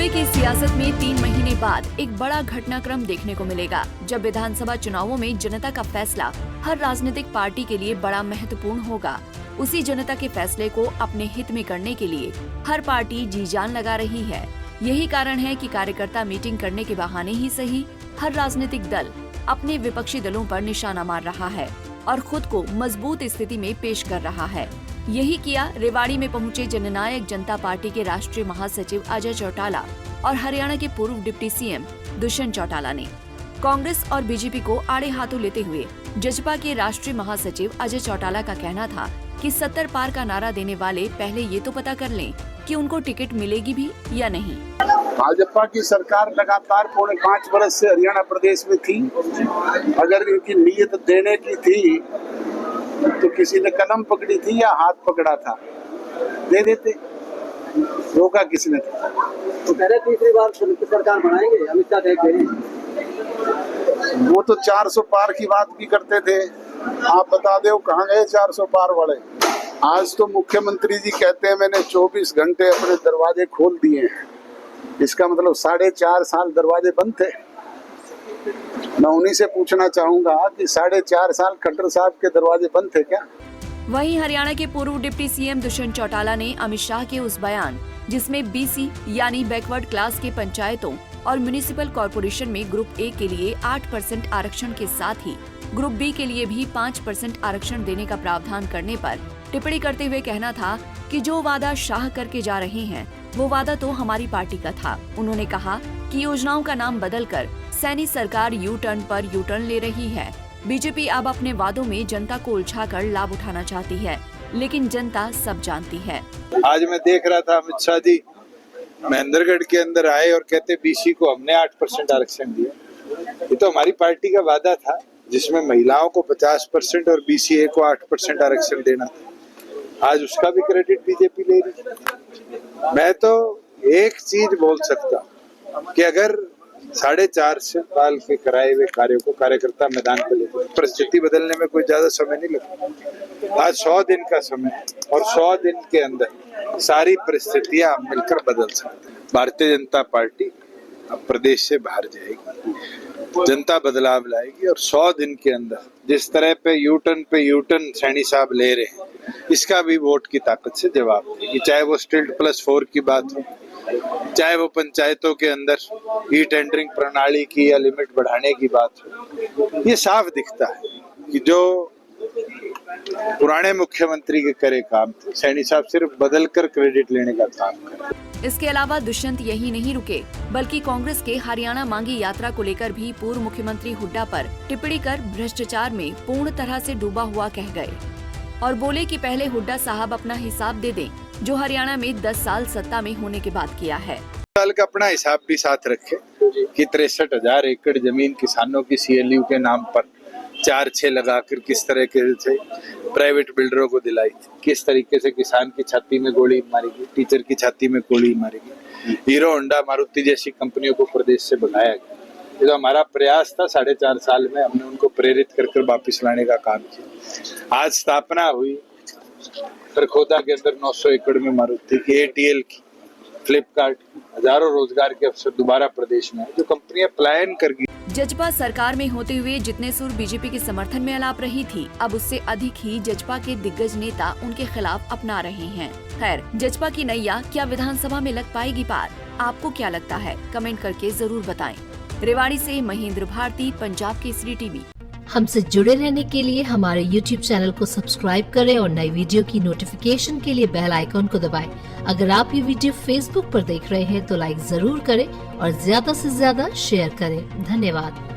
की सियासत में 3 महीने बाद एक बड़ा घटनाक्रम देखने को मिलेगा, जब विधानसभा चुनावों में जनता का फैसला हर राजनीतिक पार्टी के लिए बड़ा महत्वपूर्ण होगा। उसी जनता के फैसले को अपने हित में करने के लिए हर पार्टी जी जान लगा रही है। यही कारण है कि कार्यकर्ता मीटिंग करने के बहाने ही सही, हर राजनीतिक दल अपने विपक्षी दलों पर निशाना मार रहा है और खुद को मजबूत स्थिति में पेश कर रहा है। यही किया रेवाड़ी में पहुंचे जननायक जनता पार्टी के राष्ट्रीय महासचिव अजय चौटाला और हरियाणा के पूर्व डिप्टी सीएम दुष्यंत चौटाला ने। कांग्रेस और बीजेपी को आड़े हाथों लेते हुए जजपा के राष्ट्रीय महासचिव अजय चौटाला का कहना था कि 70 पार का नारा देने वाले पहले ये तो पता कर लें कि उनको टिकट मिलेगी भी या नहीं। भाजपा की सरकार लगातार पौने 5 वर्ष से हरियाणा प्रदेश में थी। अगर इनकी नीयत देने की थी तो किसी ने कलम पकड़ी थी या हाथ पकड़ा था, दे देते, रोका किसने था। तो कह रहे तीसरी बार सरकार बनाएंगे, अमित शाह देख रहे। वो तो 400 पार की बात भी करते थे। आप बता दो कहाँ गए 400 पार वाले। आज तो मुख्यमंत्री जी कहते हैं मैंने 24 घंटे अपने दरवाजे खोल दिए हैं। इसका मतलब 4.5 साल दरवाजे बंद थे। मैं उन्हीं से पूछना चाहूंगा कि 4.5 साल खट्टर साहब के दरवाजे बंद थे क्या? वहीं हरियाणा के पूर्व डिप्टी सीएम दुष्यंत चौटाला ने अमित शाह के उस बयान जिसमें बीसी यानी बैकवर्ड क्लास के पंचायतों और म्युनिसिपल कॉरपोरेशन में ग्रुप ए के लिए 8% आरक्षण के साथ ही ग्रुप बी के लिए भी 5% आरक्षण देने का प्रावधान करने पर टिप्पणी करते हुए कहना था कि जो वादा शाह करके जा रहे हैं वो वादा तो हमारी पार्टी का था। उन्होंने कहा कि योजनाओं का नाम बदलकर सैनी सरकार यू टर्न पर यू टर्न ले रही है। बीजेपी अब अपने वादों में जनता को उलझाकर लाभ उठाना चाहती है, लेकिन जनता सब जानती है। आज मैं देख रहा था अमित शाह जी महेंद्रगढ़ के अंदर आए और कहते बीसी को हमने 8% आरक्षण दिया। ये तो हमारी पार्टी का वादा था जिसमें महिलाओं को 50% और बीसीए को 8% आरक्षण देना था। आज उसका भी क्रेडिट बीजेपी ले रही है। मैं तो एक चीज बोल सकता कि अगर 4.5 साल के कराए हुए कार्यों को कार्यकर्ता मैदान पर लेते, परिस्थिति बदलने में कोई ज्यादा समय नहीं लगता। आज 100 दिन का समय और 100 दिन के अंदर सारी परिस्थितियां मिलकर बदल सकती हैं। भारतीय जनता पार्टी अब प्रदेश से बाहर जाएगी, जनता बदलाव लाएगी और 100 दिन के अंदर जिस तरह पे यूटर्न सैनी साहब ले रहे हैं, इसका भी वोट की ताकत से जवाब देगी। चाहे वो स्टिल्ट +4 की बात हो, चाहे वो पंचायतों के अंदर ई टेंडरिंग प्रणाली की या लिमिट बढ़ाने की बात हो। ये साफ दिखता है कि जो पुराने मुख्यमंत्री के करे काम थे, सैनी साहब सिर्फ बदलकर क्रेडिट लेने का काम कर। इसके अलावा दुष्यंत यही नहीं रुके, बल्कि कांग्रेस के हरियाणा मांगी यात्रा को लेकर भी पूर्व मुख्यमंत्री हुड्डा पर टिप्पणी कर भ्रष्टाचार में पूर्ण तरह से डूबा हुआ कह गए और बोले कि पहले हुड्डा साहब अपना हिसाब दे दें, जो हरियाणा में 10 साल सत्ता में होने के बाद किया है। साल का अपना हिसाब भी साथ रखे कि 63,000 एकड़ जमीन किसानों की CLU के नाम पर 4-6 लगाकर किस तरह के से प्राइवेट बिल्डरों को दिलाई, किस तरीके से किसान की छाती में गोली मारी गई, टीचर की छाती में गोली मारी गई, हीरो होंडा मारुति जैसी कंपनियों को प्रदेश से भगाया गया। ये तो हमारा प्रयास था। 4.5 साल में हमने उनको प्रेरित कर वापिस लाने का काम किया। आज स्थापना हुई खरखोदा के अंदर 900 एकड़ में मारुति की, ATL की, फ्लिपकार्ट, हजारों रोजगार के अवसर दोबारा प्रदेश में जो कंपनियां पलायन कर गई। जजपा सरकार में होते हुए जितने सुर बीजेपी के समर्थन में अलाप रही थी, अब उससे अधिक ही जजपा के दिग्गज नेता उनके खिलाफ अपना रहे हैं। खैर, जजपा की नैया क्या विधानसभा में लग पाएगी पार? आपको क्या लगता है? कमेंट करके जरूर बताएं। रेवाड़ी से महेंद्र भारती, पंजाब केसरी टीवी। हमसे जुड़े रहने के लिए हमारे YouTube चैनल को सब्सक्राइब करें और नई वीडियो की नोटिफिकेशन के लिए बेल आइकॉन को दबाएं। अगर आप ये वीडियो Facebook पर देख रहे हैं तो लाइक जरूर करें और ज्यादा से ज्यादा शेयर करें। धन्यवाद।